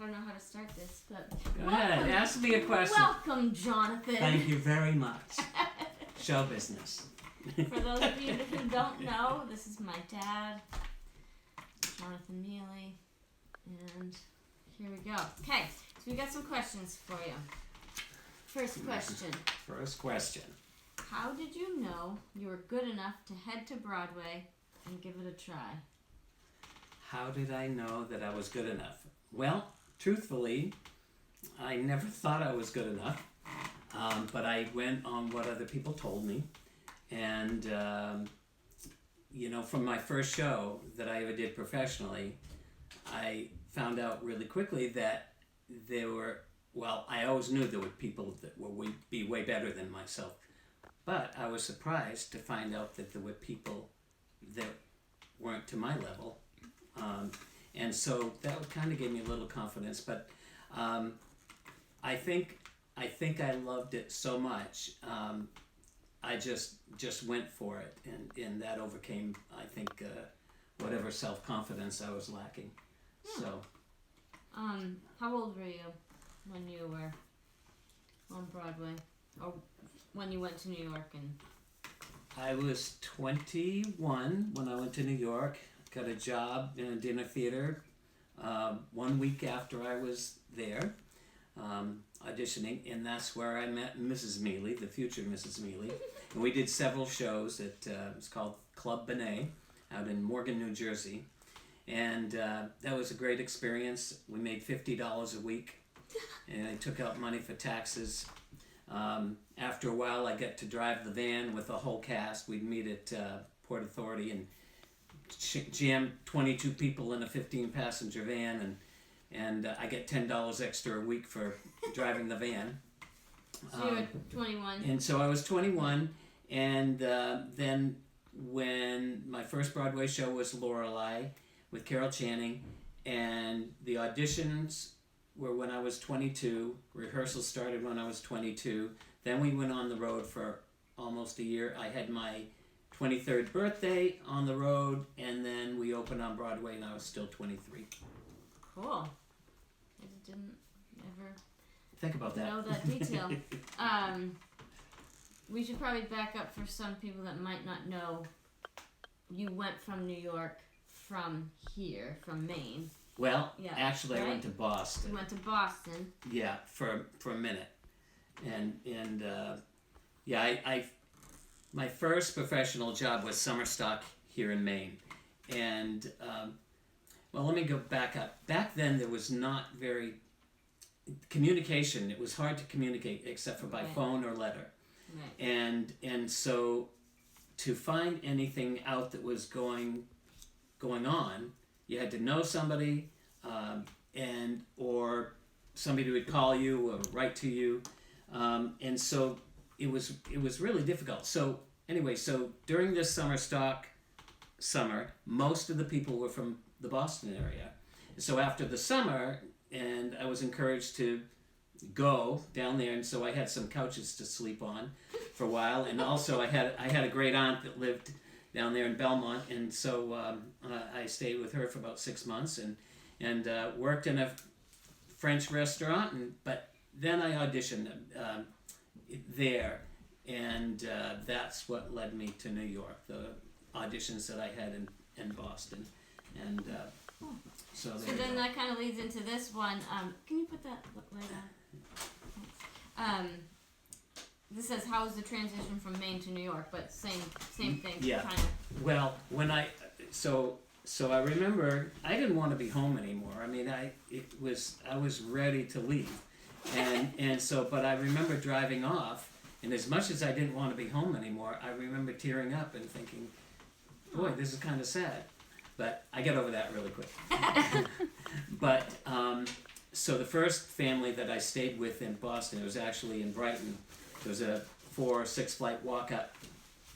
I don't know how to start this, but Go ahead, ask me a question. Welcome, Jonathan. Thank you very much. Show business. For those of you who don't know, this is my dad, Jonathan Miele, and here we go. Okay, so we got some questions for you. First question. How did you know you were good enough to head to Broadway and give it a try? How did I know that I was good enough? Well, truthfully, I never thought I was good enough, but I went on what other people told me. And, from my first show that I ever did professionally, I found out really quickly that there were, I always knew there were people that would be way better than myself. But I was surprised to find out that there were people that weren't to my level. And so that kind of gave me a little confidence. But I think I loved it so much. I just went for it, and that overcame, I think, whatever self-confidence I was lacking. Yeah. So. How old were you when you were on Broadway, or when you went to New York? And I was 21 when I went to New York. Got a job in a dinner theater 1 week after I was there. Auditioning, and that's where I met Mrs. Miele, the future Mrs. Miele. And we did several shows at, it was called Club Ballet out in Morgan, New Jersey. And that was a great experience. We made $50 a week, and I took out money for taxes. After a while, I got to drive the van with the whole cast. We'd meet at Port Authority and jam 22 people in a 15-passenger van, and I get $10 extra a week for driving the van. So you were 21. And so I was 21, and then when my first Broadway show was Lorelei with Carol Channing, and the auditions were when I was 22, rehearsals started when I was 22, then we went on the road for almost a year. I had my 23rd birthday on the road, and then we opened on Broadway, and I was still 23. Cool. I didn't ever think about that. Know that detail. We should probably back up for some people that might not know. You went from New York from Maine. Well, yeah, actually, right? I went to Boston. You went to Boston. Yeah, for a minute, and I my first professional job was summer stock here in Maine, and let me go back up. Back then, there was not very communication. It was hard to communicate except for by phone or letter, right. And so to find anything out that was going on, you had to know somebody, or somebody would call you or write to you, and so it was really difficult. So anyway, so during this summer stock summer, most of the people were from the Boston area. So after the summer, and I was encouraged to go down there, and so I had some couches to sleep on for a while, and also I had a great aunt that lived down there in Belmont, and so I stayed with her for about 6 months, and worked in a French restaurant, but then I auditioned there, and that's what led me to New York, the auditions that I had in Boston, and so then that kind of leads into this one. Can you put that right on? This says, how was the transition from Maine to New York? But same thing. Yeah. Kind of. Well, when I remember I didn't want to be home anymore. I mean, I was ready to leave, and so, but I remember driving off, and as much as I didn't want to be home anymore, I remember tearing up and thinking, boy, this is kind of sad. But I get over that really quick. But so the first family that I stayed with in Boston, it was actually in Brighton. It was a 4 or 6 flight walk-up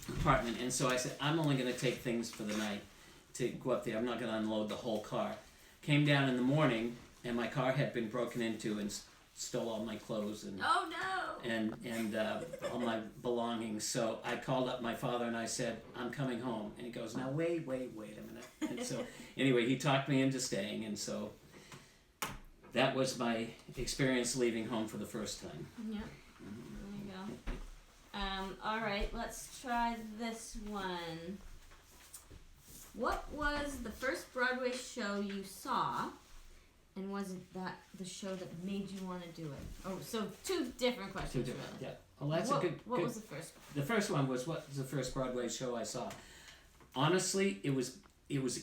apartment, and so I said, I'm only going to take things for the night to go up there. I'm not going to unload the whole car. Came down in the morning, and my car had been broken into and stole all my clothes and oh no, and all my belongings. So I called up my father and I said, I'm coming home. And he goes, now wait a minute. And so anyway, he talked me into staying, and so that was my experience leaving home for the first time. Yeah. There you go. All right, let's try this one. What was the first Broadway show you saw, and was it that the show that made you want to do it? Oh, so two different questions, really. Yeah. Well, that's what, a good. What was the first? The first one was what was the first Broadway show I saw? Honestly, it was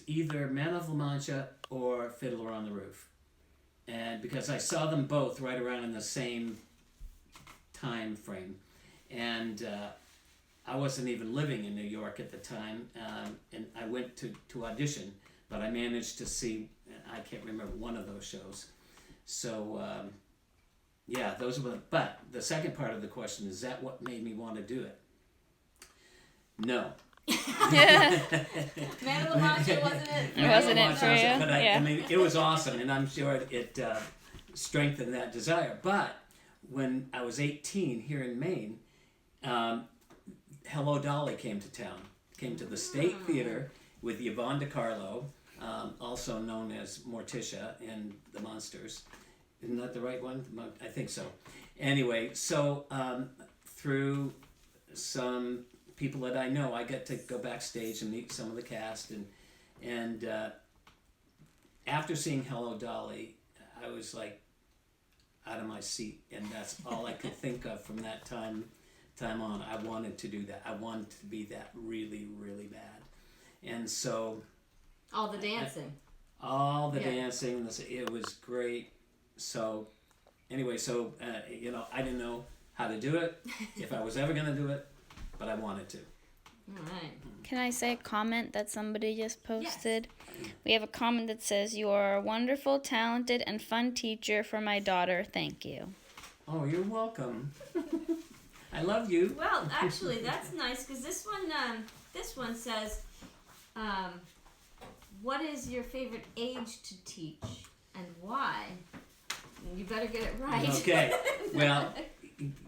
either Man of La Mancha or Fiddler on the Roof, and because I saw them both right around in the same time frame, and I wasn't even living in New York at the time, and I went to audition, but I managed to see, I can't remember one of those shows. So, yeah, those were, but the second part of the question, is that what made me want to do it? No. Man of La Mancha wasn't it? It wasn't it for you? But I mean, it was awesome, and I'm sure it strengthened that desire. But when I was 18 here in Maine, Hello Dolly came to town, came to the State Theater with Yvonne DiCarlo, also known as Morticia in The Monsters. Isn't that the right one? I think so. Anyway, so through some people that I know, I get to go backstage and meet some of the cast, and after seeing Hello Dolly, I was like out of my seat, and that's all I could think of from that time on. I wanted to do that. I wanted to be that really, really bad. And so all the dancing. Dancing, it was great. So anyway, I didn't know how to do it, if I was ever going to do it, but I wanted to. All right. Can I say a comment that somebody just posted? Yes. We have a comment that says, "You are a wonderful, talented, and fun teacher for my daughter. Thank you." Oh, you're welcome. I love you. Well, actually, that's nice because this one says, "What is your favorite age to teach and why?" You better get it right. Okay. Well,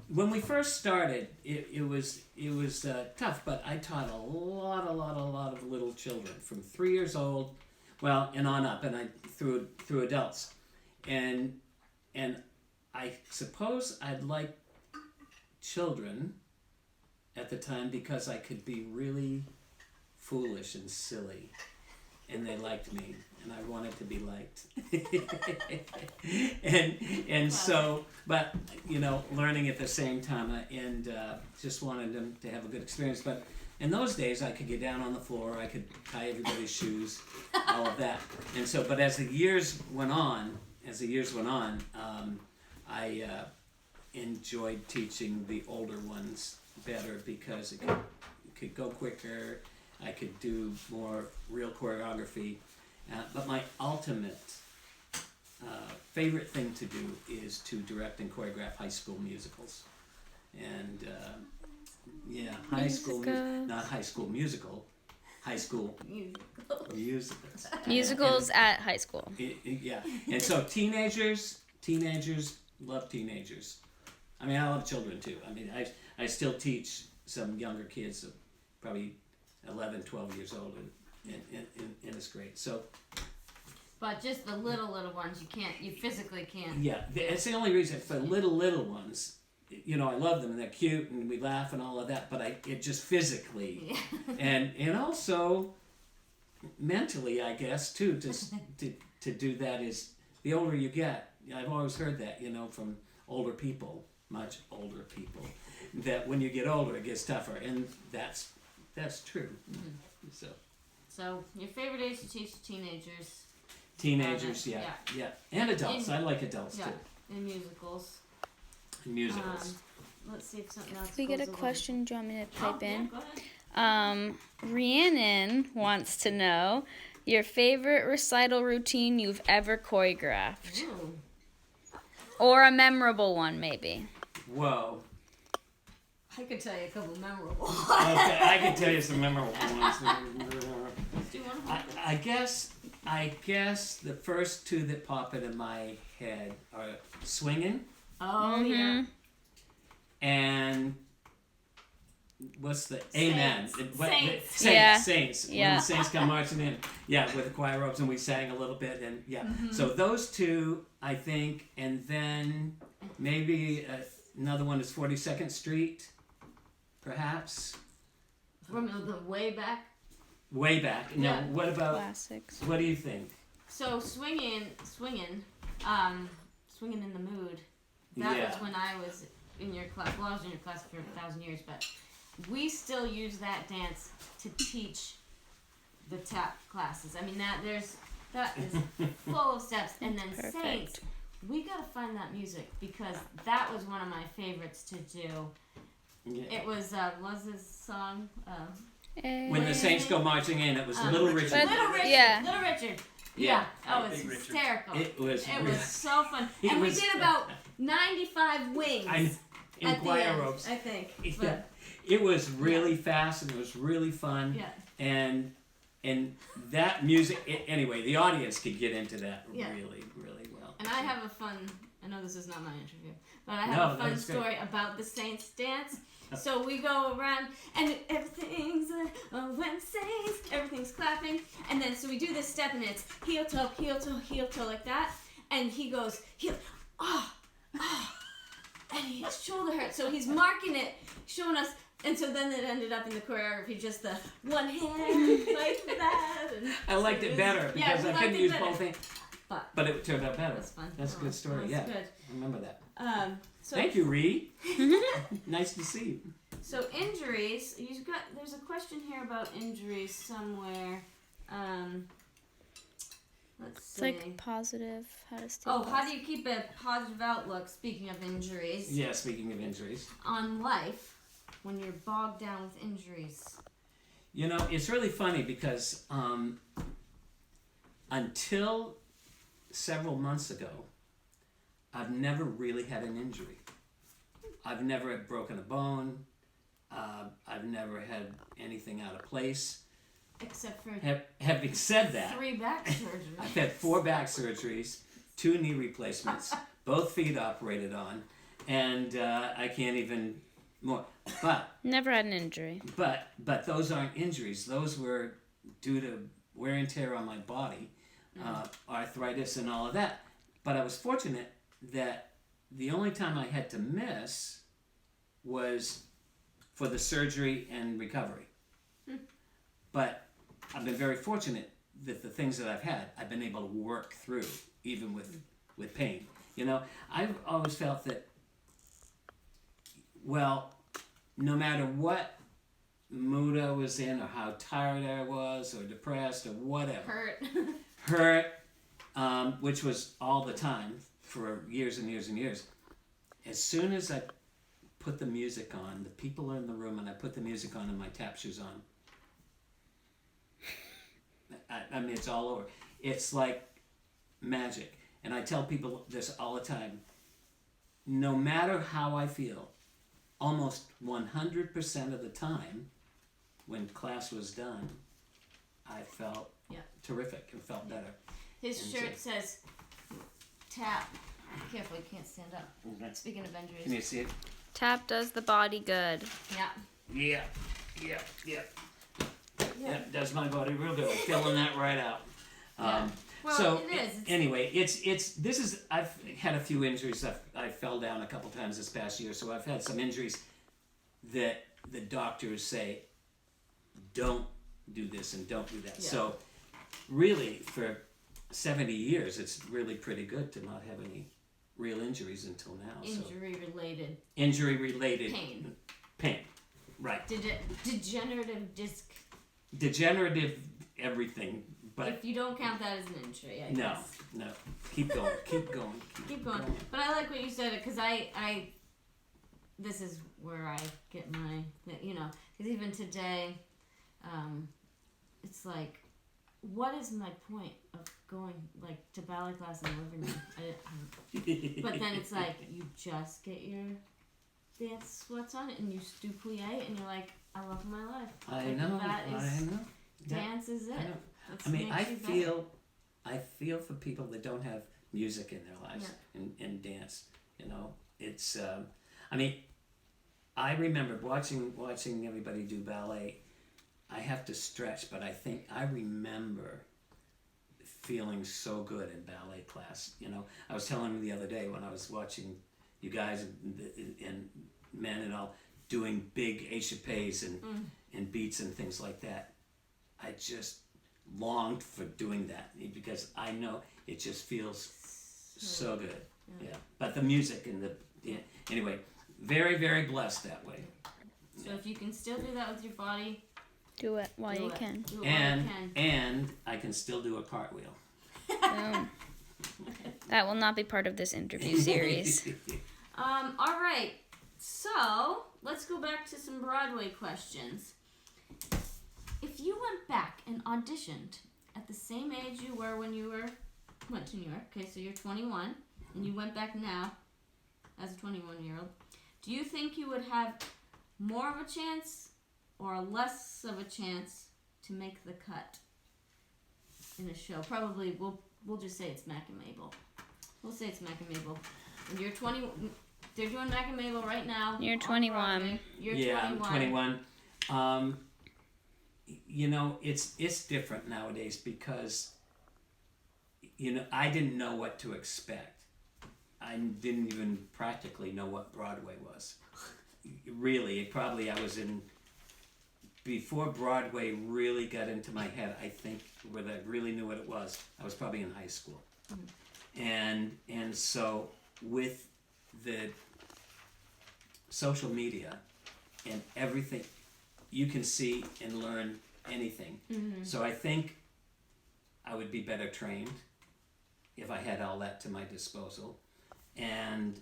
when we first started, it was tough, but I taught a lot of little children from 3 years old, and on up, and I through adults, and I suppose I'd like children at the time because I could be really foolish and silly, and they liked me, and I wanted to be liked. and so, but learning at the same time, and just wanted them to have a good experience. But in those days, I could get down on the floor, I could tie everybody's shoes, all of that. And so, but as the years went on, I enjoyed teaching the older ones better because it could go quicker. I could do more real choreography. But my ultimate favorite thing to do is to direct and choreograph high school musicals. And high school, not high school musical, high school musicals. Musicals at high school. Yeah, and so teenagers love teenagers. I mean, I love children too. I mean, I still teach some younger kids, probably 11, 12 years old, and it's great. So, but just the little ones, you physically can't. Yeah, it's the only reason for little ones. I love them and they're cute and we laugh and all of that, but it just physically, and also mentally, I guess too, to do that is the older you get. I've always heard that, from older people, much older people, that when you get older it gets tougher, and that's true. Mm-hmm. So your favorite age to teach teenagers? Teenagers, yeah, and adults. I like adults too. In musicals. Let's see if something else. We get a question. Do you want me to type in? Yeah, go ahead. Rhiannon wants to know your favorite recital routine you've ever choreographed. Ooh. Or a memorable one, maybe. Whoa. I could tell you a couple memorable ones. Okay, I can tell you some memorable ones. Do you want to I guess the first two that pop into my head are Swingin'. Oh, yeah. And what's the Saints. amen? Saints. Yeah. Saints. When Yeah. the saints come marching in, with the choir robes, and we sang a little bit, and So those two, I think, and then maybe another one is 42nd Street, perhaps. From the way back. Way back. No, Yeah. what about? Classics. What do you think? So swinging in the mood. That Yeah. was when I was in your class. Well, I was in your class for 1,000 years, but we still use that dance to teach the tap classes. I mean, that is full of steps. And then Perfect. Saints, we gotta find that music because that was one of my favorites to do. Yeah. It was this song? When the saints go marching in, it was Little Richard. Little Richard. Yeah. Little Richard. Yeah. Oh, it's Big Richard. hysterical. It was. It was so fun. It And we was- did about 95 wings In at the choir end, robes. I think. Yeah. But, It was really fast and it was really fun. yeah. And that music, anyway, the audience could get into that Yeah. really, really well. And I have a fun, I know this is not my interview, but I No, have a fun that's good. story about the Saints dance. So we go around and everything's, when Saints, everything's clapping. And then, so we do this step and it's heel toe, heel toe, heel toe like that. And he goes, heel, and his shoulder hurts. So he's marking it, showing us. And so then it ended up in the choreography, just the one hand like that. And I liked it better yeah, because we I liked couldn't it use better. both hands. But But it turned out better. that's fun. That's a good story, That's yeah. good. I remember that. So Thank you, Ree. Nice to see you. So injuries, there's a question here about injuries somewhere. Let's It's see. like positive. How to stay. Oh, how do you keep a positive outlook, speaking of injuries, Yeah, speaking of injuries. on life when you're bogged down with injuries? You know, it's really funny because until several months ago, I've never really had an injury. I've never had broken a bone. I've never had anything out of place. Except for Having said that, 3 back surgeries. I've had 4 back surgeries, 2 knee replacements, both feet operated on, and I can't even more. But Never had an injury. But those aren't injuries. Those were due to wear and tear on my body, arthritis and all of that. But I was fortunate that the only time I had to miss was for the surgery and recovery. But I've been very fortunate that the things that I've had, I've been able to work through, even with pain. You know, I've always felt that, well, no matter what mood I was in or how tired I was or depressed or whatever, Hurt. which was all the time for years and years and years, as soon as I put the music on, the people are in the room and I put the music on and my tap shoes on, I mean, it's all over. It's like magic. And I tell people this all the time. No matter how I feel, almost 100% of the time, when class was done, I felt terrific and felt better. His And shirt says, tap. Careful, you can't stand up. Okay. Speaking of injuries. Can you see it? Tap does the body good. Yeah. Yeah, does my body real good. I'm filling that right out. Yeah. Well, So it is. anyway, I've had a few injuries. I fell down a couple times this past year, so I've had some injuries that the doctors say don't do this and don't do that. Yeah. So really, for 70 years, it's really pretty good to not have any real injuries until now. Injury-related Injury related pain. Right. Degenerative disc. Degenerative everything, but If you don't count that as an injury, I no, guess. no. Keep going, keep going, Keep going. But I like what you said, because I this is where I get my, because even today, it's like, what is my point of going, to ballet class and living there? But then it's like, you just get your dance sweats on and you do plie, and you're like, I love my life. I know. Dance is it. I know. That's I mean, makes you better. I feel for people that don't have music in their lives and dance. You know, it's. I mean, I remember watching everybody do ballet. I have to stretch, but I remember feeling so good in ballet class. You know, I was telling him the other day when I was watching you guys and men and all doing big échappés and beats and things like that. I just longed for doing that because I know it just feels so good. Yeah. But the music and anyway, very, very blessed that way. So if you can still do that with your body, Do it while you can. Do it while you can. And I can still do a cartwheel. Boom. That will not be part of this interview series. All right. So let's go back to some Broadway questions. If you went back and auditioned at the same age you were when you went to New York, okay, so you're 21, and you went back now as a 21-year-old, do you think you would have more of a chance or less of a chance to make the cut in a show? Probably, we'll just say it's Mac and Mabel. We'll say it's Mac and Mabel. And you're 20. They're doing Mac and Mabel right now. You're on 21. Broadway. You're 21. I'm 21. You know, it's different nowadays because, you know, I didn't know what to expect. I didn't even practically know what Broadway was. Really, I was in, before Broadway really got into my head, I think, where I really knew what it was, I was probably in high school. And so with the social media and everything, you can see and learn anything. So I think I would be better trained if I had all that to my disposal, and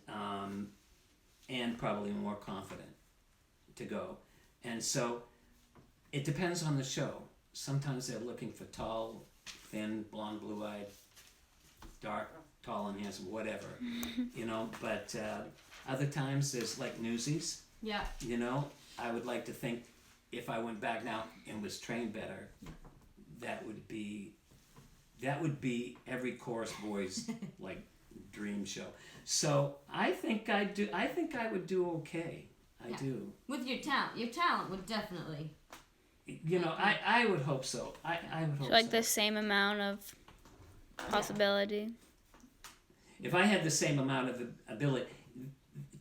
probably more confident to go. And so it depends on the show. Sometimes they're looking for tall, thin, blonde, blue-eyed, dark, tall and handsome, whatever, you know. But other times there's like Newsies. Yeah. You know, I would like to think if I went back now and was trained better, that would be every chorus boy's like dream show. So I think I would do okay. I do. With your talent would definitely. You know, I would hope so. I would hope Like so. the same amount of possibility. If I had the same amount of ability,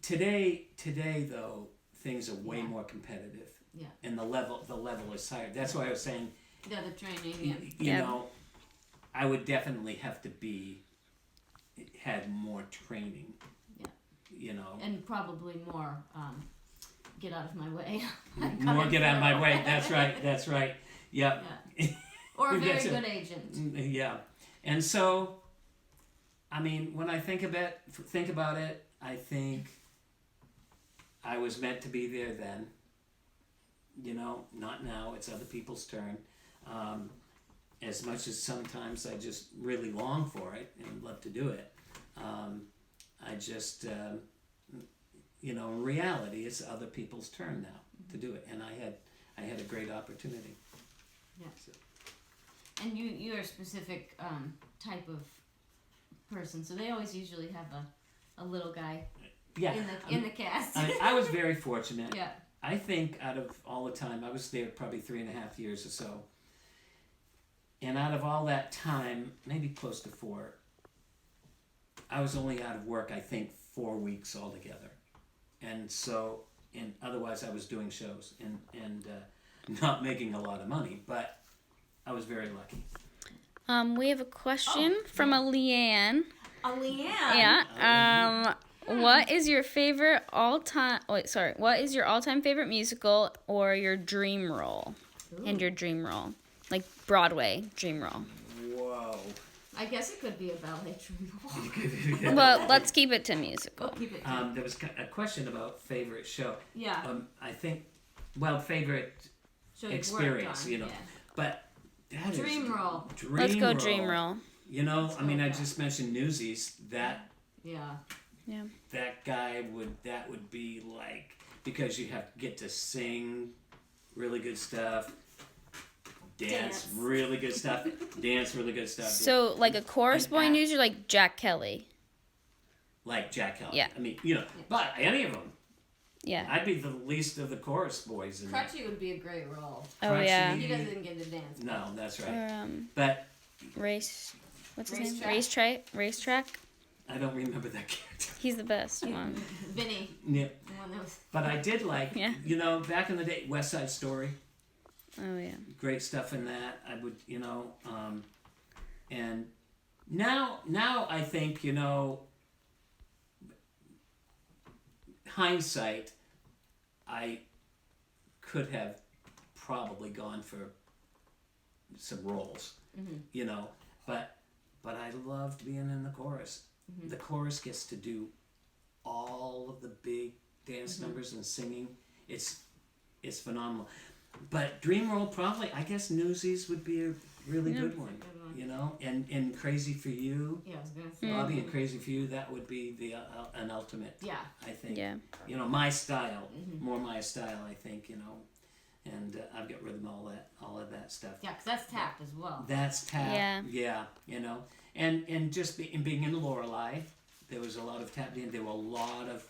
today though, things are way more competitive. Yeah. And the level is higher. That's why I was saying. Yeah, the training. You know, I would definitely have to had more training. Yeah. You know. And probably more. Get out of my way. More get out of my way. That's right. Yep. Yeah. Or a very good agent. Yeah. And so, I mean, when I think about it, I think I was meant to be there then. You know, not now. It's other people's turn. As much as sometimes I just really long for it and love to do it, I just, you know, in reality, it's other people's turn now to do it, and I had a great opportunity. Yeah. So. And you're a specific type of person, so they always usually have a little guy. Yeah. In the cast. I was very fortunate. Yeah. I think out of all the time, I was there probably 3.5 years or so. And out of all that time, maybe close to 4, I was only out of work, I think, 4 weeks altogether. And so, and otherwise I was doing shows and not making a lot of money, but I was very lucky. We have a question from a Leanne. A Leanne? Yeah. What is your favorite all-time... What is your all-time favorite musical or your dream role? Ooh. And your dream role. Like Broadway dream role. Whoa. I guess it could be a ballet dream role. But let's keep it to musical. We'll keep it There was a question about favorite show. Yeah. I think, favorite show you've experience, worked on, you know. Yeah. But that is... Dream role. Let's go dream role. You know, Let's I mean, go I with that. just mentioned Newsies. That guy would be like, because you have to get to sing really good stuff, dance really good stuff, dance really good stuff. So, like a chorus boy in News, or like Jack Kelly? Like Jack Kelly. Yeah. I mean, you know, but any of them. Yeah. I'd be the least of the chorus boys in that. Crutchy would be a great role. Oh Crunchy. yeah. He doesn't get to dance. No, that's right. Or But what's his name? Racetrack. Racetrack. I don't remember that character. He's the best one. Vinny. Yeah. The one that was. But I did like, Yeah. you know, back in the day, West Side Story. Oh yeah. Great stuff in that. I would, you know, and now I think, you know, hindsight, I could have probably gone for some roles, you know, but I loved being in the chorus. The chorus gets to do all of the big dance numbers and singing. It's phenomenal. But dream role, probably, I guess Newsies would be a really good one, you know, and Crazy for You, Yeah, I was gonna say. Bobby and Crazy for You, that would be the an ultimate, Yeah. I think. Yeah. You know, my style, more my style, I think, you know, and I've got rhythm, all of that stuff. Yeah, because that's tap as well. That's tap. Yeah. Yeah, you know, and just being in Lorelei, there was a lot of tap dance. There were a lot of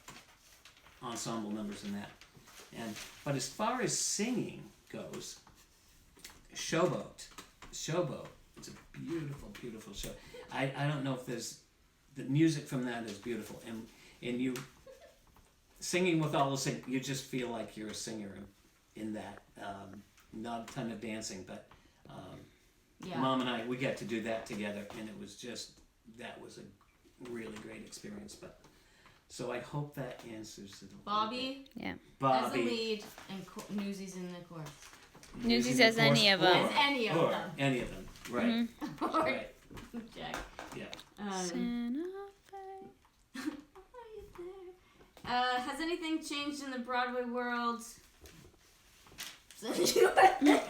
ensemble numbers in that. But as far as singing goes, Showboat, it's a beautiful, beautiful show. I don't know if there's, the music from that is beautiful, and you singing with all the sing, you just feel like you're a singer in that. Not a ton of dancing, but Yeah. Mom and I, we got to do that together, and it was just, that was a really great experience. But so I hope that answers it. Bobby Yeah. as the Bobby, lead and Newsies in the chorus. Newsies as any of them. As any of or them. any of them, right? Or Right. Jack. Yeah. Santa Fe. Has anything changed in the Broadway world since Oh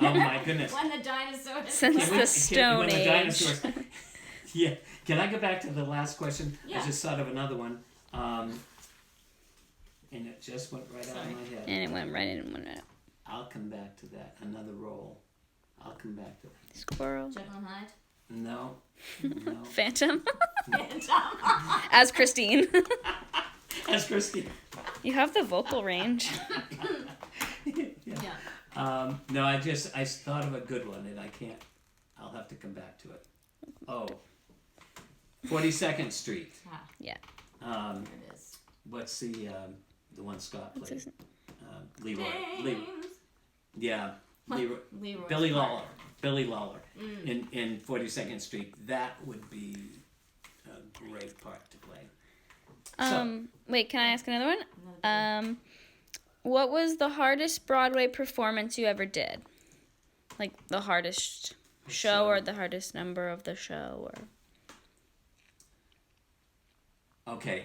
my goodness. when the dinosaurs? Since Can we- the Stone when the Age. dinosaurs- yeah. Can I go back to the last question? Yeah. I just thought of another one. And it just went right out of my head. And it went right in one minute. I'll come back to that. Another role. I'll come back to that. Squirrel. Jekyll and Hyde. No. Phantom. Phantom. As Christine. That's Christine. You have the vocal range. Yeah. No, I thought of a good one and I can't. I'll have to come back to it. Oh. 42nd Street. Ah, Yeah. Um, there it is. what's the one Scott What's played? his- Leroy. James. Yeah. Leroy. Leroy's Billy part. Lawler. Billy Lawler in 42nd Street. That would be a great part to play. Wait, can I ask another one? Another one. What was the hardest Broadway performance you ever did? Like the hardest show or the hardest number of the show or Okay,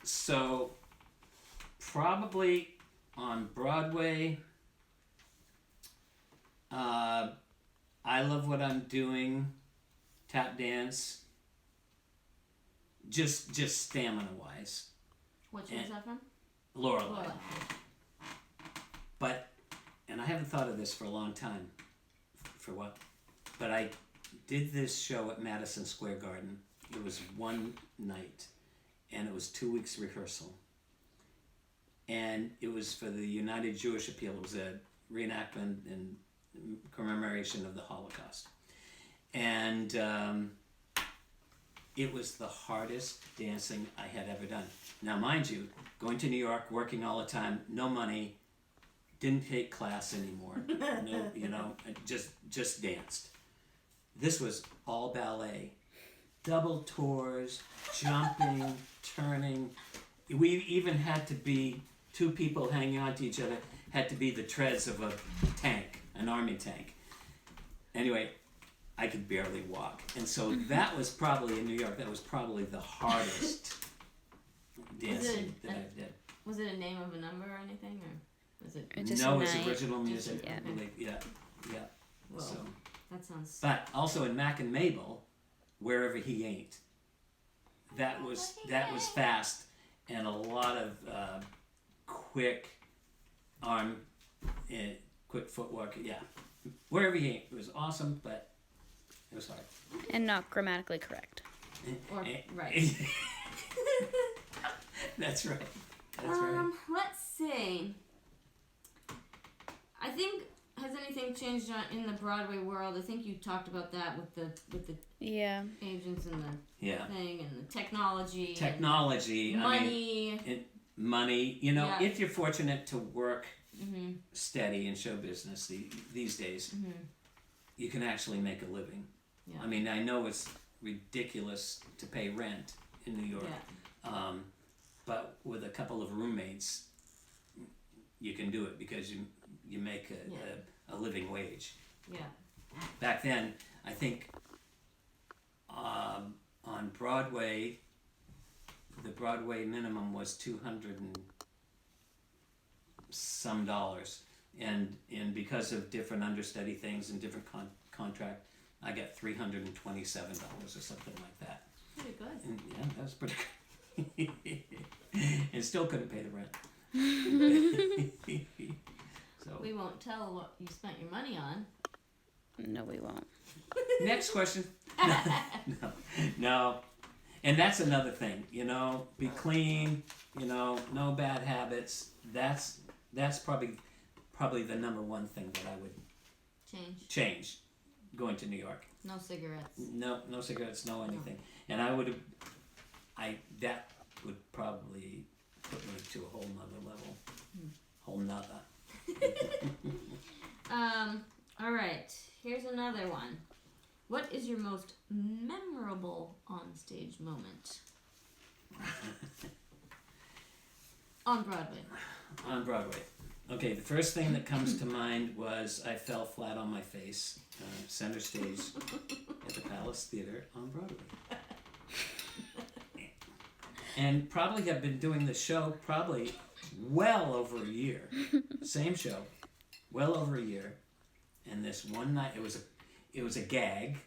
so probably on Broadway, I Love What I'm Doing, tap dance, just stamina wise, Which one's that from? Lorelei. Lorelei. But, and I haven't thought of this for a long time, for what, but I did this show at Madison Square Garden. It was one night, and it was 2 weeks rehearsal. And it was for the United Jewish Appeal. It was a reenactment and commemoration of the Holocaust. And it was the hardest dancing I had ever done. Now, mind you, going to New York, working all the time, no money, didn't take class anymore. No, you know, just danced. This was all ballet. Double tours, jumping, turning. We even had to be two people hanging on to each other, had to be the treads of a tank, an army tank. Anyway, I could barely walk. And so that was probably, in New York, that was probably the hardest dancing that I did. Was it a name of a number or anything, or was it? just No, a it's night. original music. yeah. I believe. Yeah. Whoa. So, That sounds. but also in Mac and Mabel, Wherever He Ain't. That was fast and a lot of quick arm and quick footwork. Yeah, Wherever He Ain't. It was awesome, but it was hard. and not grammatically correct. Right. That's right. That's right. Let's see. Okay. I think, has anything changed in the Broadway world? I think you talked about that with the Yeah. agents and the Yeah. thing and the technology. Technology. And money. Money. You know, Yeah. if you're fortunate to work Mm-hmm. steady in show business these days, Mm-hmm. you can actually make a living. Yeah. I mean, I know it's ridiculous to pay rent in New York, Yeah. but with a couple of roommates, you can do it because you make a living wage. Yeah. Back then, I think on Broadway, the Broadway minimum was $200 and some dollars, and because of different understudy things and different contract, I got $327 or something like that. Pretty good. And yeah, that was pretty good. And still couldn't pay the rent. So We won't tell what you spent your money on. No, we won't. next question. No. And that's another thing, you know, be clean, you know, no bad habits. That's probably the number one thing that I would change going to New York. No cigarettes. No cigarettes, no anything. And that would probably put me to a whole nother level. Whole nother. All right. Here's another one. What is your most memorable onstage moment? On Broadway. On Broadway. Okay, the first thing that comes to mind was I fell flat on my face, center stage at the Palace Theater on Broadway. And probably have been doing the show probably well over a year. Same show, well over a year. And this one night, it was a gag,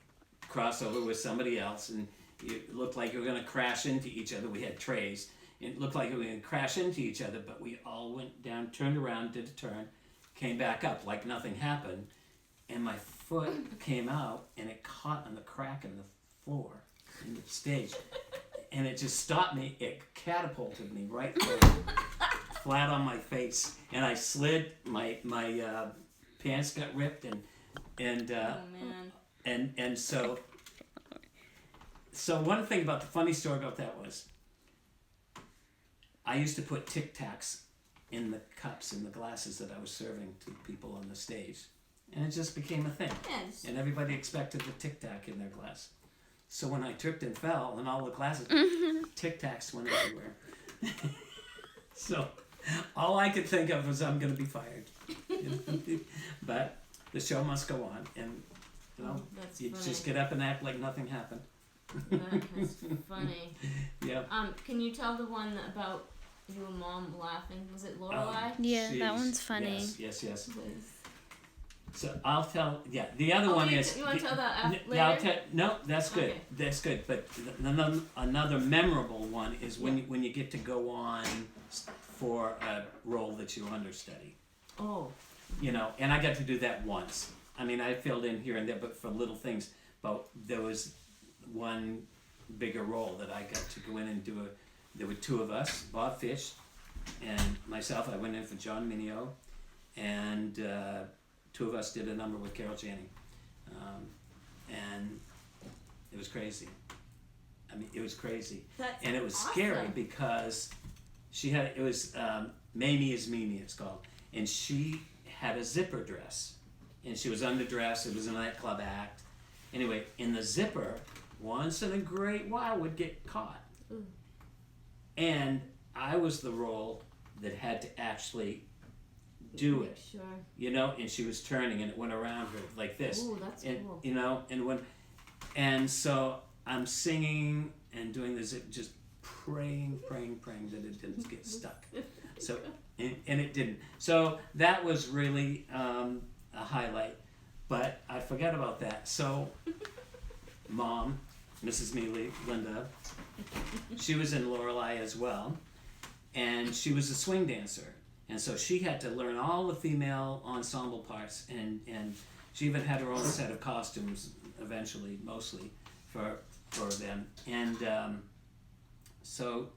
crossover with somebody else, and it looked like we were going to crash into each other. We had trays. It looked like we were going to crash into each other, but we all went down, turned around, did a turn, came back up like nothing happened, and my foot came out, and it caught on the crack in the floor, in the stage, and it just stopped me. It catapulted me right forward, flat on my face, and I slid. My pants got ripped, and Oh man. and so one thing about the funny story about that was, I used to put Tic Tacs in the cups, in the glasses that I was serving to people on the stage. And it just became a thing. Yes. And everybody expected the Tic Tac in their glass. So when I tripped and fell, and all the glasses, Tic Tacs went everywhere. So all I could think of was I'm going to be fired. But the show must go on. And, you know, That's you funny. just get up and act like nothing happened. That's funny. Yeah. Can you tell the one about you and Mom laughing? Was it Lorelai? Yeah, that Jeez. one's funny. Yes. So I'll tell. Yeah, the other one is. You want to tell that I'll later? no, that's good. Okay. That's good. But another memorable one is when you get to go on for a role that you understudy. Oh. You know, and I got to do that once. I mean, I filled in here and there, but for little things. But there was one bigger role that I got to go in and do. There were two of us, Bob Fish and myself. I went in for John Mineo, and two of us did a number with Carol Channing, and it was crazy. I mean, it was crazy. That's And it was awesome. scary because it was Mamie is Mimi, it's called, and she had a zipper dress, and she was underdressed. It was a nightclub act. Anyway, in the zipper, once in a great while would get caught. Ooh. And I was the role that had to actually do it, Sure. you know, and she was turning and it went around her like this. Ooh, that's And cool. you know, and so I'm singing and doing this, just praying that it didn't get stuck. So and it didn't. So that was really a highlight. But I forgot about that. So Mom, Mrs. Miele, Linda, she was in Lorelei as well, and she was a swing dancer, and so she had to learn all the female ensemble parts, and she even had her own set of costumes eventually, mostly for them. And so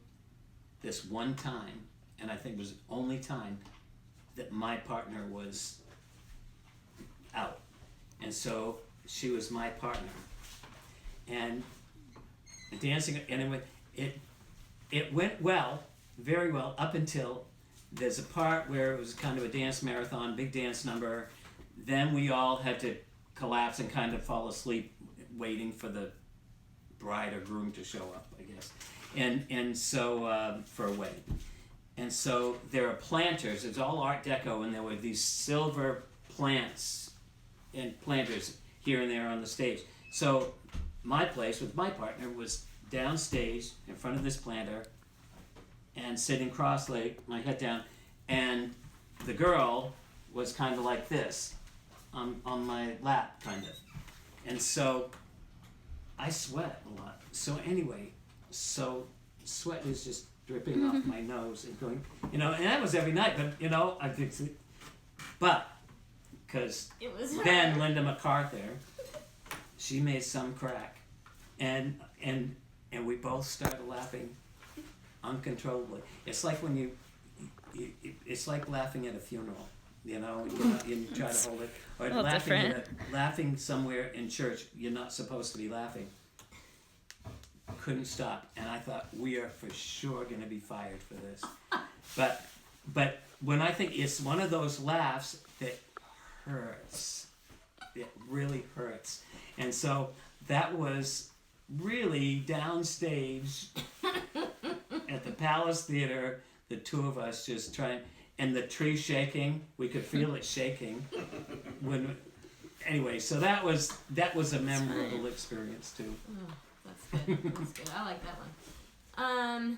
this one time and I think it was the only time that my partner was out. And so she was my partner. And dancing, anyway, it went well, very well, up until there's a part where it was kind of a dance marathon, big dance number. Then we all had to collapse and kind of fall asleep waiting for the bride or groom to show up, I guess. And so, for a wedding. And so there are planters, it's all Art Deco, and there were these silver plants and planters here and there on the stage. So my place with my partner was downstage in front of this planter and sitting cross-legged, my head down, and the girl was kind of like this on my lap, kind of. And so I sweat a lot. So anyway, sweat is just dripping off my nose and going, and that was every night, but I think, but because then Linda MacArthur, she made some crack, and we both started laughing uncontrollably. It's like when it's like laughing at a funeral, you try to hold it, or laughing somewhere in church. You're not supposed to be laughing. Couldn't stop, and I thought, we are for sure going to be fired for this. But when I think it's one of those laughs that hurts, it really hurts, and so that was really downstage at the Palace Theater. The two of us just trying, and the tree shaking. We could feel it shaking. Anyway, so that was a memorable experience too. Oh. That's good. That's good. I like that one.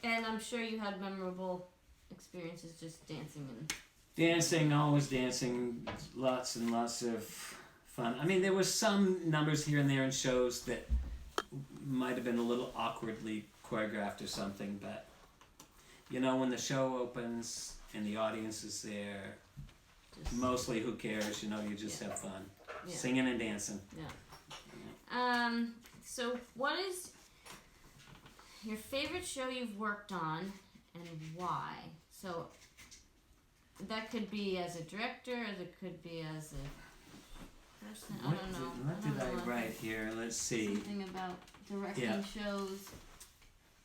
And I'm sure you had memorable experiences just dancing and. Dancing, always dancing, lots and lots of fun. I mean, there was some numbers here and there in shows that might have been a little awkwardly choreographed or something, but when the show opens and the audience is there, mostly who cares? You just have fun, singing and dancing. Yeah. So what is your favorite show you've worked on and why? So that could be as a director, or it could be as a person. I don't know. What did I write here? Let's see. Something about directing shows.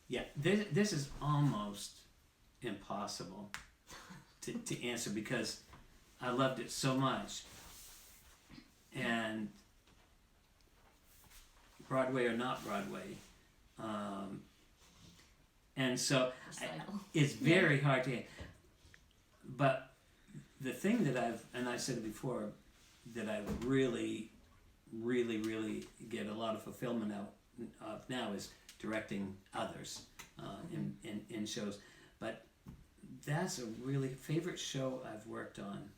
Yeah, this is almost impossible to answer because I loved it so much. And Broadway or not Broadway, and so it's very hard to. But the thing that I said it before, that I really, really, really get a lot of fulfillment out of now is directing others in shows. But that's a really favorite show I've worked on.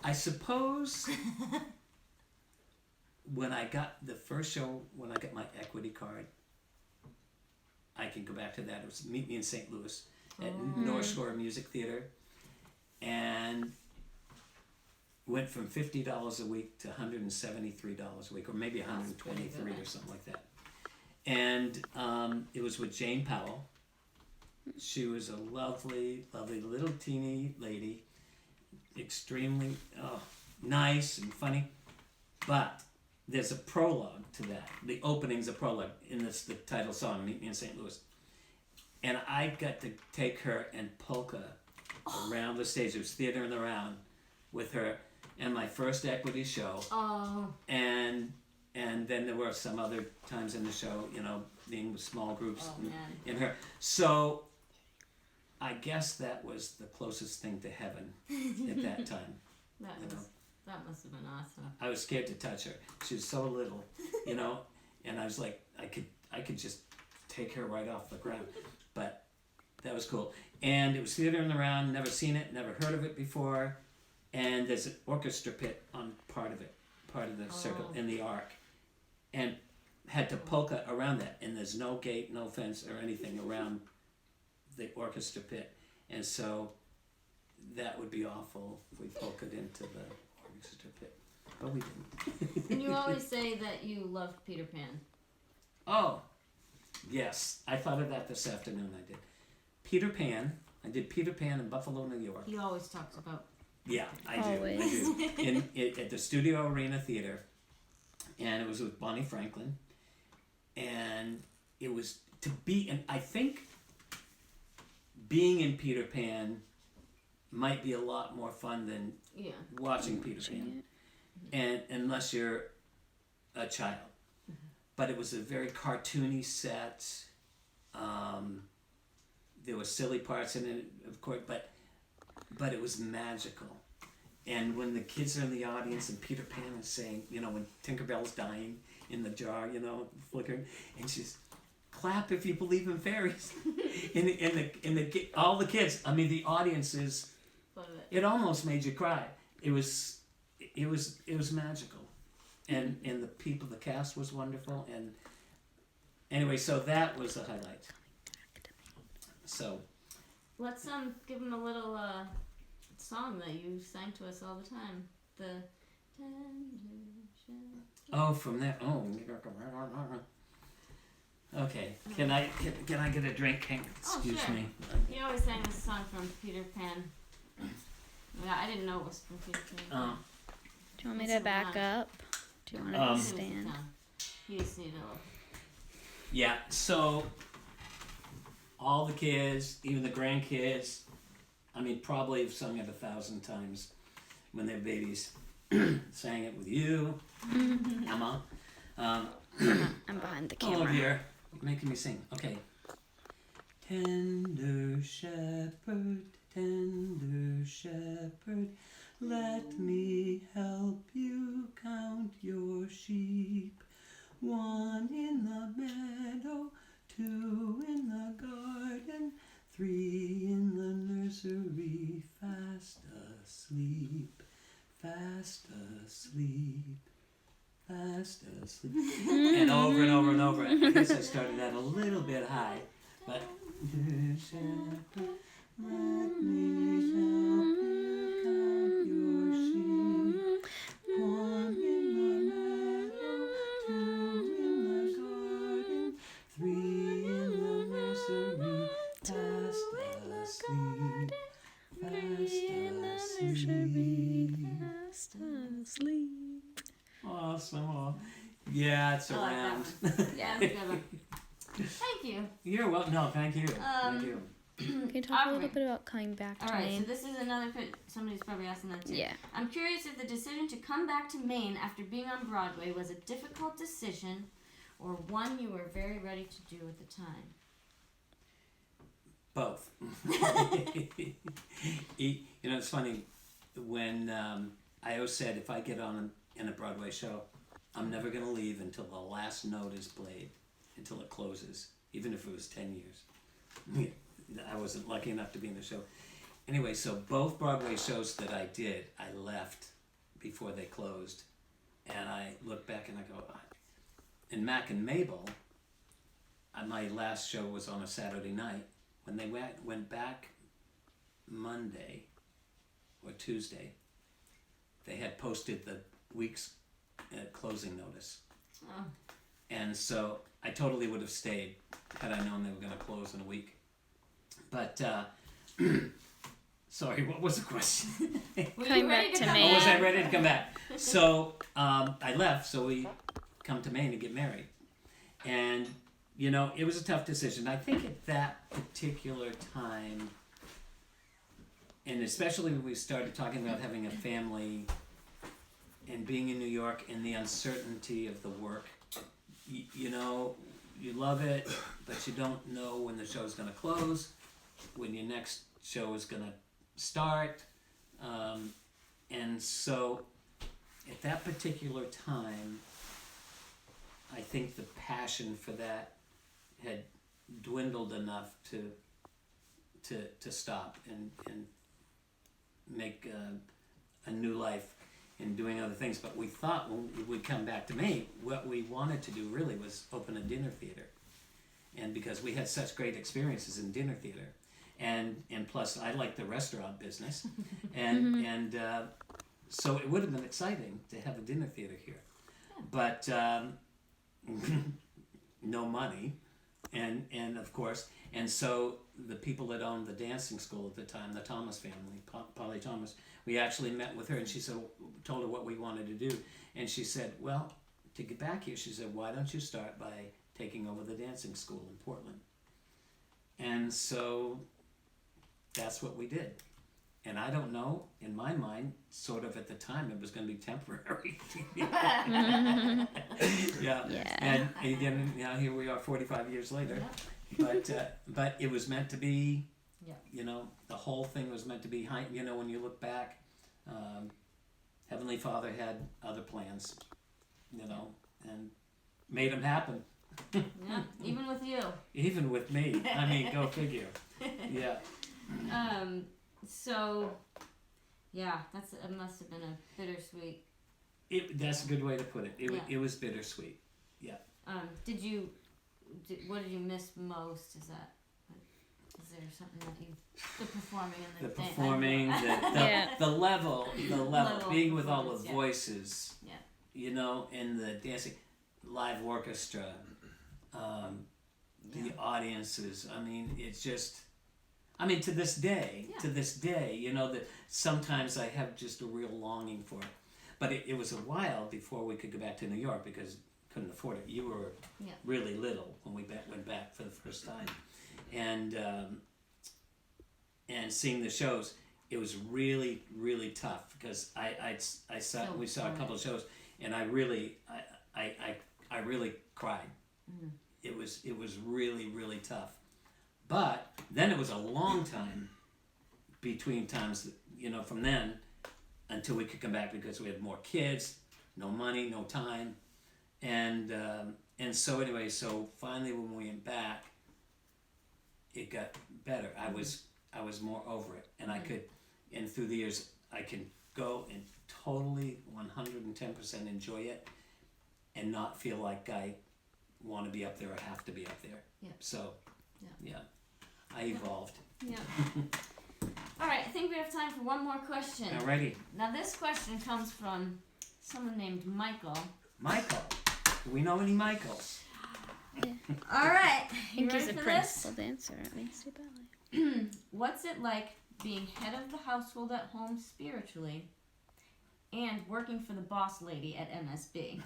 I suppose. When I got the first show, when I got my equity card, I can go back to that. It was Meet Me in St. Louis at North Shore Music Theater, and went from $50 a week to $173 a week, or maybe $123 or something like that. And it was with Jane Powell. She was a lovely, lovely little teeny lady, extremely nice and funny, but there's a prologue to that. The opening's a prologue in the title song, Meet Me in St. Louis. And I got to take her and polka around the stage. It was Theater in the Round with her, and my first equity show. Oh. And then there were some other times in the show, being with small groups in her. So I guess that was the closest thing to heaven at that time. That must have been awesome. I was scared to touch her. She was so little, and I was like, I could just take her right off the ground. But that was cool. And it was Theater in the Round, never seen it, never heard of it before. And there's an orchestra pit on part of the circle in the arc. And had to polka around that. And there's no gate, no fence or anything around the orchestra pit. And so that would be awful if we polkaed into the orchestra pit. But we didn't. And you always say that you loved Peter Pan. Oh, Yes, I thought of that this afternoon. I did. Peter Pan. I did Peter Pan in Buffalo, New York. He always talks about. Yeah, I do. Always. I do. At the Studio Arena Theater, and it was with Bonnie Franklin, and it was to be. And I think being in Peter Pan might be a lot more fun than watching Peter Pan, and unless you're a child. But it was a very cartoony set. There were silly parts in it, of course, but it was magical. And when the kids are in the audience and Peter Pan is saying, when Tinkerbell's dying in the jar, flickering, and she's clap if you believe in fairies, and all the kids. I mean, the audience is. It almost made you cry. It was magical. And the cast was wonderful, and anyway, so that was the highlight. So let's give him a little song that you sang to us all the time. The from there. Okay. Can I get a drink? Excuse me. He always sang this song from Peter Pan. Yeah, I didn't know it was from Peter Pan. Do you want me to back up? Do you want to stand? You just need a. Yeah. So all the kids, even the grandkids, I mean, probably have sung it 1,000 times when they're babies. Sang it with you, Emma. I'm behind the camera. Oh dear, you're making me sing. Okay. Tender shepherd, let me help you count your sheep. 1 in the meadow, 2 in the garden, 3 in the nursery, fast asleep, fast asleep, fast asleep. And over and over and over. I guess I started that a little bit high, but shepherd, let me help you count your sheep. 1 in the meadow, 2 in the garden, 3 in the nursery, fast asleep, fast asleep. Awesome. Yeah, it's around. Yeah, that's a good one. Thank you. You're welcome. No, thank you. Thank you. Can you talk a little bit about coming back to Maine? So this is another. Somebody's probably asking that too. Yeah. I'm curious if the decision to come back to Maine after being on Broadway was a difficult decision, or one you were very ready to do at the time. Both. It's funny when I always said if I get on in a Broadway show, I'm never going to leave until the last note is played, until it closes, even if it was 10 years. I wasn't lucky enough to be in the show. Anyway, so both Broadway shows that I did, I left before they closed. And I look back and I go, in Mac and Mabel, my last show was on a Saturday night. When they went back Monday or Tuesday, they had posted the week's closing notice. Oh. And so I totally would have stayed had I known they were going to close in a week. But, sorry, what was the question? Coming back to Maine. Oh, was I ready to come back? So I left, so we come to Maine to get married. And, it was a tough decision. I think at that particular time, and especially when we started talking about having a family and being in New York and the uncertainty of the work, you love it, but you don't know when the show's going to close, when your next show is going to start. And so at that particular time, I think the passion for that had dwindled enough to stop and make a new life and doing other things. But we thought when we'd come back to Maine, what we wanted to do really was open a dinner theater. And because we had such great experiences in dinner theater, and plus I like the restaurant business, and so it would have been exciting to have a dinner theater here. But no money, and of course, and so the people that owned the dancing school at the time, the Thomas family, Polly Thomas, we actually met with her, and she said, told her what we wanted to do, and she said, well, to get back here, she said, why don't you start by taking over the dancing school in Portland? And so that's what we did. And I don't know, in my mind, sort of at the time, it was going to be temporary. Yeah. Yeah. And again, now here we are 45 years later. But it was meant to be, you know, the whole thing was meant to be, you know, when you look back, Heavenly Father had other plans, you know, and made them happen. Yeah, even with you. Even with me. I mean, go figure. Yeah. So, yeah, it must have been a bittersweet. That's a good way to put it. It was bittersweet. Yeah. What did you miss most? Is there something that the performing and the performing, the level, being with all the voices, you know, and the dancing, live orchestra, the audiences. I mean, it's just. I mean, to this day, you know, that sometimes I have just a real longing for it. But it was a while before we could go back to New York because couldn't afford it. You were really little when we went back for the first time, and seeing the shows, it was really, really tough because we saw a couple of shows, and I really cried. Mm-hmm. It was really, really tough. But then it was a long time between times, you know, from then until we could come back because we had more kids, no money, no time, and so anyway, so finally when we went back, it got better. I was more over it, and I could, and through the years, I can go and totally 110% enjoy it, and not feel like I want to be up there or have to be up there. Yeah. So, yeah. I evolved. Yeah. All right, I think we have time for one more question. Alrighty. Now this question comes from someone named Michael. Michael? Do we know any Michaels? Yeah. All right. I think he's a principal dancer at Maine State Ballet. What's it like being head of the household at home spiritually and working for the boss lady at MSB?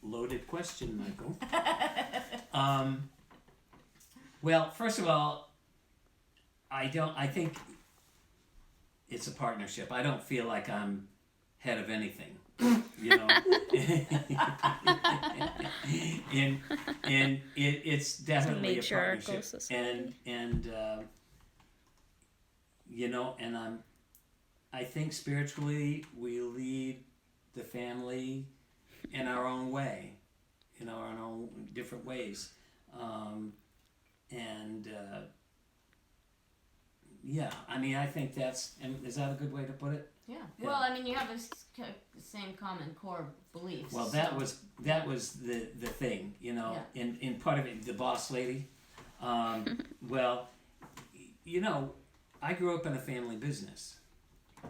Loaded question, Michael. Well, first of all, I think it's a partnership. I don't feel like I'm head of anything, you know. and it's definitely a partnership. Society. And you know, and I think spiritually we lead the family in our own way, in our own different ways. Yeah, I mean, I think and is that a good way to put it? Yeah. Well, I mean, you have the same common core beliefs. Well, that was the thing, you know, in part of it, the boss lady. Well, you know, I grew up in a family business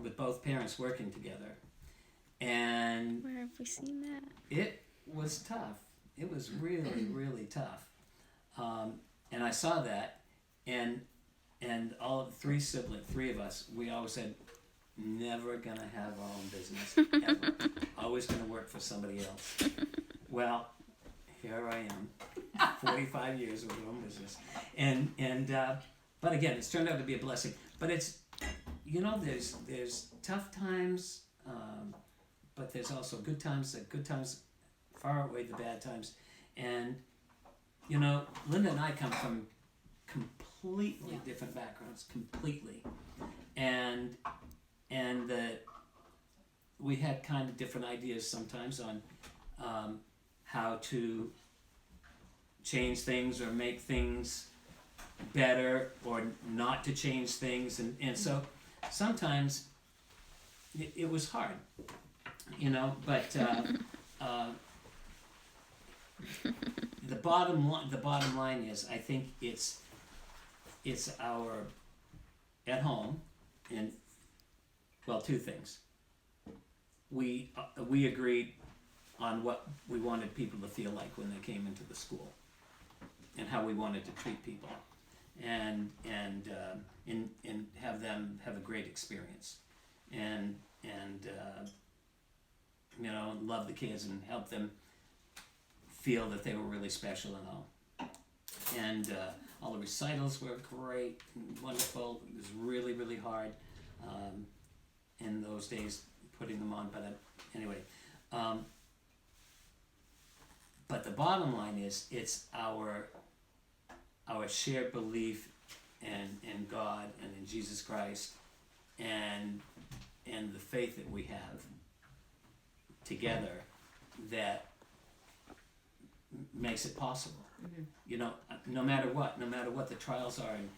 with both parents working together, and where have we seen that? It was tough. It was really, really tough. And I saw that, and all of three of us, we always said, never gonna have our own business, ever. Always gonna work for somebody else. Well, here I am, 45 years with my own business, and but again, it's turned out to be a blessing. But it's, you know, there's tough times, but there's also good times. The good times far outweigh the bad times, and you know, Linda and I come from completely different backgrounds, completely, and that we had kind of different ideas sometimes on how to change things or make things better or not to change things, and so sometimes it was hard, you know, but the bottom line is, I think it's our at home, and well, two things. We agreed on what we wanted people to feel like when they came into the school, and how we wanted to treat people, and have them have a great experience, and love the kids and help them feel that they were really special and all. And all the recitals were great, and wonderful. It was really, really hard in those days putting them on, but anyway. But the bottom line is, it's our shared belief in God and in Jesus Christ, and the faith that we have together that makes it possible. No matter what the trials are, and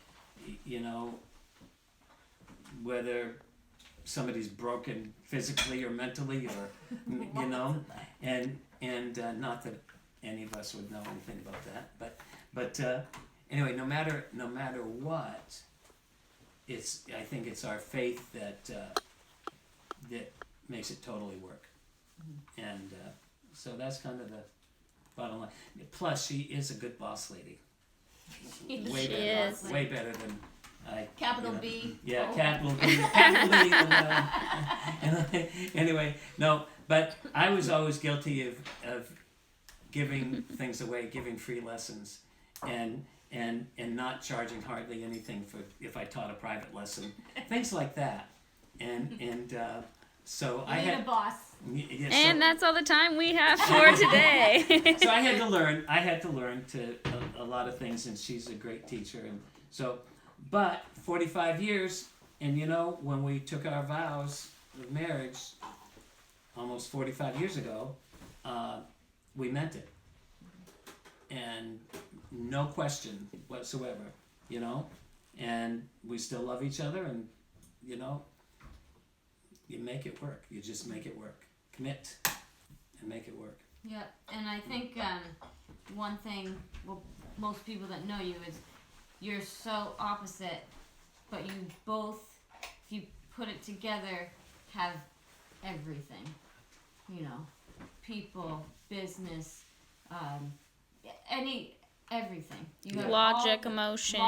whether somebody's broken physically or mentally, or and not that any of us would know anything about that, but anyway, no matter what, I think it's our faith that makes it totally work. And so that's kind of the bottom line. Plus, she is a good boss lady. Way better than I. Capital B. Yeah, capital B. Capital B. Anyway, no, but I was always guilty of giving things away, giving free lessons, and not charging hardly anything for if I taught a private lesson, things like that, and so I had a boss. Yeah, and that's all the time we have for today. So I had to learn a lot of things, and she's a great teacher, and so, but 45 years, and when we took our vows of marriage, almost 45 years ago, we meant it, and no question whatsoever, and we still love each other, and you make it work. You just make it work. Commit and make it work. Yeah, and I think one thing, most people that know you is you're so opposite, but you both, if you put it together, have everything. People, business, everything. You have logic, emotion,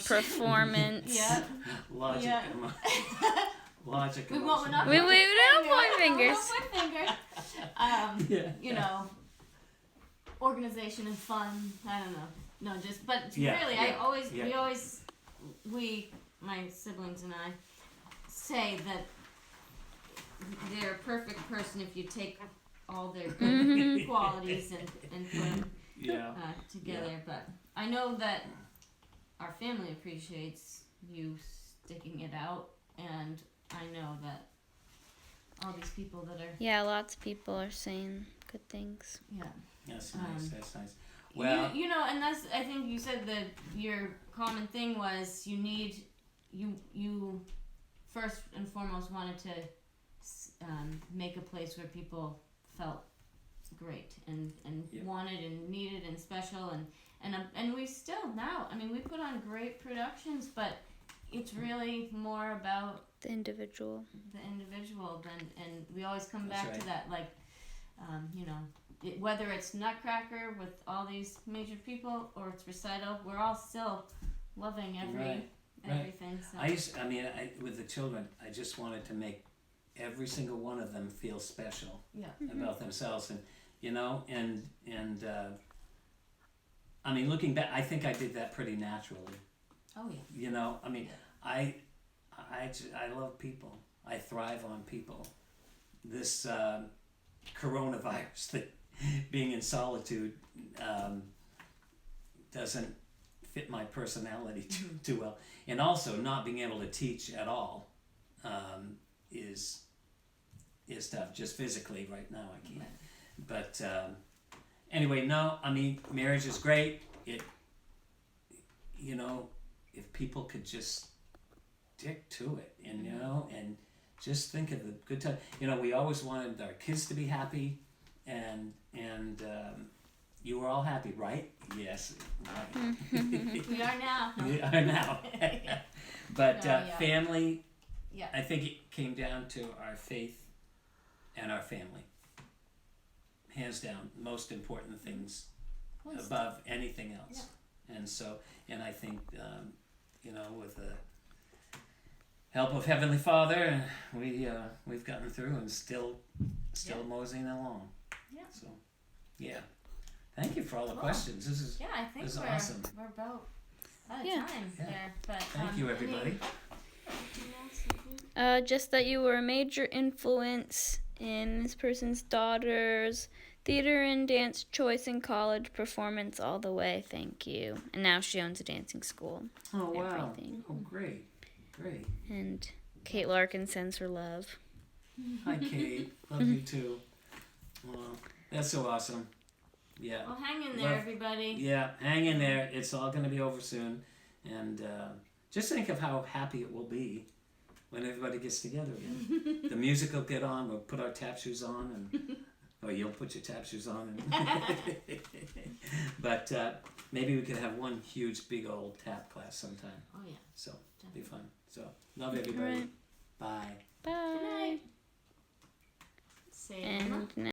performance. Yep. Logic, emotion. Logic. We don't point fingers. Organization and fun. I don't know. No, just but really, my siblings and I say that they're a perfect person if you take all their good qualities and put them together. Yeah. But I know that our family appreciates you sticking it out, and I know that all these people that are... Yeah, lots of people are saying good things. Yeah. That's nice, that's nice. Well... and that's, I think you said that your common thing was you first and foremost wanted to make a place where people felt great and wanted and needed and special, and we still now, we put on great productions, but it's really more about the individual and we always come back to that, whether it's Nutcracker with all these major people or it's recital, we're all still loving everything. So. With the children, I just wanted to make every single one of them feel special about themselves, and looking back, I think I did that pretty naturally. Oh yeah. I love people. I thrive on people. This coronavirus, that being in solitude, doesn't fit my personality too well, and also not being able to teach at all is tough. Just physically, right now I can't. But anyway, no. Marriage is great. It, if people could just stick to it, and and just think of the good time. We always wanted our kids to be happy, and you were all happy, right? Yes, right. We are now. We are now. But family. Yeah. I think it came down to our faith and our family. hands down, most important things Well, it's above anything else. And so, and I think, you know, with the help of Heavenly Father, we've gotten through and still moseying along. Yeah. So, yeah. Thank you for all the Cool. questions. This is I think this is we're awesome. we're about out of Yeah. time Yeah. there. But Thank you, everybody. anything else? Just that you were a major influence in this person's daughter's theater and dance choice and college performance all the way. Thank you. And now she owns a dancing school. Oh wow! Everything. Oh great. And Kate Larkin sends her love. Hi, Kate. Love you too. That's so awesome. Yeah. Well, hang in there, everybody. Yeah, hang in there. It's all going to be over soon. And just think of how happy it will be when everybody gets together again. The music will get on. We'll put our tap shoes on. Or you'll put your tap shoes on. But maybe we could have one huge, big old tap class sometime. Oh, yeah. So it'll be fun. So love everybody. Right. Bye. Bye. Good night. Say it, Emma. And now